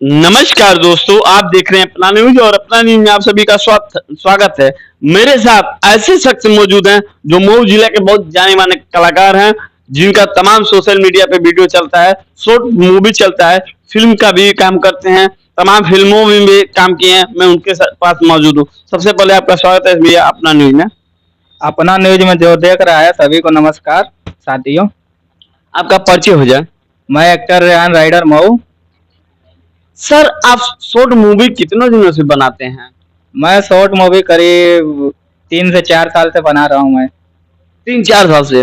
नमस्कार दोस्तों, आप देख रहे हैं अपना न्यूज और अपना न्यूज में आप सभी का स्वागत है। मेरे साथ ऐसे शख्स मौजूद हैं जो मऊ जिले के बहुत जाने माने कलाकार हैं, जिनका तमाम सोशल मीडिया पे वीडियो चलता है, शॉर्ट मूवी चलता है, फिल्म का भी काम करते हैं, तमाम फिल्मों में भी काम किए हैं। मैं उनके पास मौजूद हूँ। सबसे पहले आपका स्वागत है भैया अपना न्यूज में। अपना न्यूज में जो देख रहा है सभी को नमस्कार साथियों। आपका परिचय हो जाए। मैं एक्टर रेहान राइडर मऊ। सर, आप शॉर्ट मूवी कितने दिनों से बनाते हैं? मैं शॉर्ट मूवी करीब 3 से 4 साल से बना रहा हूँ मैं। 3-4 साल से।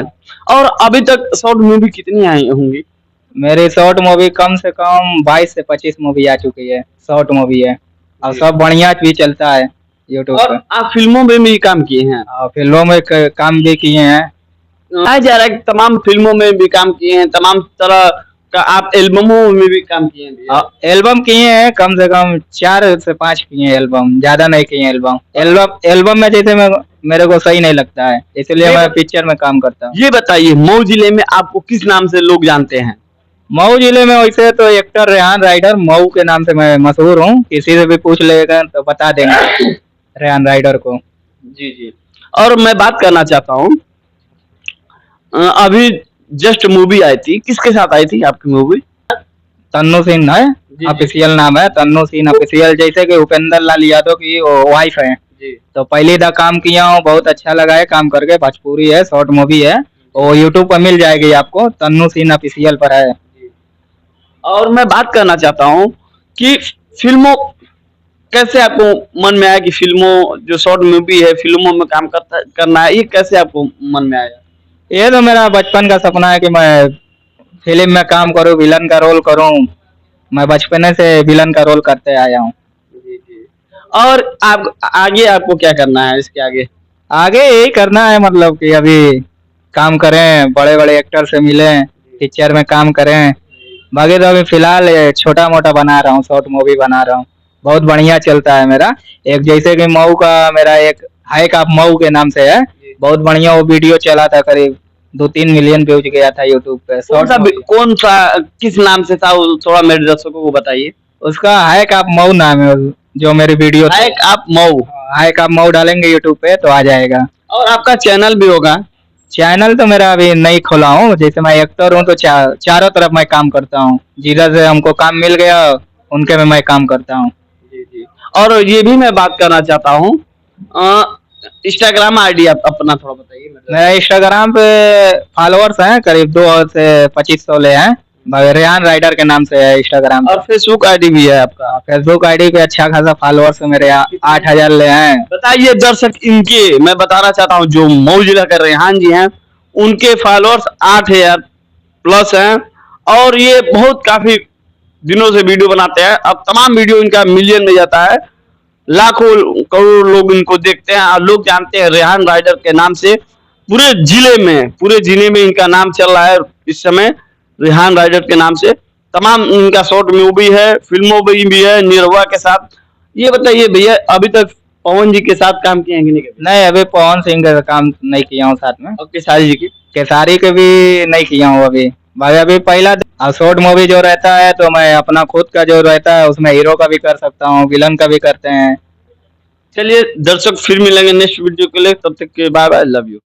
और अभी तक शॉर्ट मूवी कितनी आई होंगी? मेरी शॉर्ट मूवी कम से कम 22 से 25 मूवी आ चुकी है, शॉर्ट मूवी है और सब बढ़िया भी चलता है यूट्यूब और पे। आप फिल्मों में भी काम किए हैं? फिल्मों में काम भी किए हैं। कहा जा रहा है कि तमाम फिल्मों में भी काम किए हैं, तमाम तरह का आप एल्बमों में भी काम किए हैं भैया। एल्बम किए हैं, कम से कम 4 से 5 किए हैं एल्बम, ज्यादा नहीं किए हैं एल्बम। एल्बम में जैसे मेरे को सही नहीं लगता है, इसलिए मैं पिक्चर में काम करता हूँ। ये बताइए, मऊ जिले में आपको किस नाम से लोग जानते हैं? मऊ जिले में वैसे तो एक्टर रेहान राइडर मऊ के नाम से मैं मशहूर हूँ। किसी से भी पूछ लेगा तो बता देंगे रेहान राइडर को। जी जी। और मैं बात करना चाहता हूँ, अभी जस्ट मूवी आई थी, किसके साथ आई थी आपकी मूवी? तन्नू सिंह है, ऑफिशियल नाम है तन्नू सिंह ऑफिशियल। जैसे कि उपेंद्र लाल यादव की वाइफ है जी। तो पहले दा काम किया हूँ, बहुत अच्छा लगा है काम करके। भोजपुरी है, शॉर्ट मूवी है, वो यूट्यूब पर मिल जाएगी आपको, तन्नू सिंह ऑफिशियल पर है। और मैं बात करना चाहता हूँ कि फिल्मों कैसे आपको मन में आया कि फिल्मों जो शॉर्ट मूवी है फिल्मों में काम करना है, ये कैसे आपको मन में आया? ये तो मेरा बचपन का सपना है कि मैं फिल्म में काम करूँ, विलन का रोल करूँ। मैं बचपन से विलन का रोल करते आया हूँ। जी जी। और आप आगे आपको क्या करना है इसके आगे? आगे यही करना है, मतलब कि अभी काम करें, बड़े बड़े एक्टर से मिलें, पिक्चर में काम करें। बाकी तो अभी फिलहाल छोटा मोटा बना रहा हूँ, शॉर्ट मूवी बना रहा हूँ, बहुत बढ़िया चलता है मेरा। एक जैसे कि मऊ का मेरा एक हाइक आप मऊ के नाम से है, बहुत बढ़िया वो वीडियो चला था, करीब 2-3 मिलियन व्यूज गया था यूट्यूब पे। कौन सा किस नाम से था, थोड़ा मेरे दर्शकों को बताइए। उसका हाइक आप मऊ नाम है, जो मेरी वीडियो हाइक आप मऊ। हाइक आप मऊ डालेंगे यूट्यूब पे तो आ जाएगा। और आपका चैनल भी होगा? चैनल तो मेरा अभी नहीं खोला हूँ, जैसे मैं एक्टर हूँ तो चारों तरफ मैं काम करता हूँ। जिधर से हमको काम मिल गया उनके में मैं काम करता हूँ। जी जी। और ये भी मैं बात करना चाहता हूँ, इंस्टाग्राम आईडी आप अपना थोड़ा बताइए। मेरा इंस्टाग्राम पे फॉलोअर्स हैं करीब 2 से 2500 ले हैं, रेहान राइडर के नाम से है इंस्टाग्राम। और फेसबुक आईडी भी है आपका? फेसबुक आईडी पे अच्छा खासा फॉलोअर्स मेरे 8000 ले हैं। बताइए दर्शक, इनके मैं बताना चाहता हूँ जो मऊ जिला के रेहान जी हैं, उनके फॉलोअर्स 8000 प्लस हैं और ये बहुत काफी दिनों से वीडियो बनाते हैं। अब तमाम वीडियो इनका मिलियन में जाता है, लाखों करोड़ लोग इनको देखते हैं और लोग जानते हैं रेहान राइडर के नाम से। पूरे जिले में इनका नाम चल रहा है इस समय, रेहान राइडर के नाम से। तमाम इनका शॉर्ट मूवी है, फिल्मों में भी है निरहुआ के साथ। ये बताइए भैया, अभी तक पवन जी के साथ काम किए हैं कि नहीं? नहीं, अभी पवन सिंह का काम नहीं किया हूँ साथ में। और केसारी जी की? केसारी के भी नहीं किया हूँ अभी। भाई अभी पहला शॉर्ट मूवी जो रहता है तो मैं अपना खुद का जो रहता है उसमें हीरो का भी कर सकता हूँ, विलन का भी करते हैं। चलिए दर्शक, फिर मिलेंगे नेक्स्ट वीडियो के लिए, तब तक के बाय बाय, लव यू।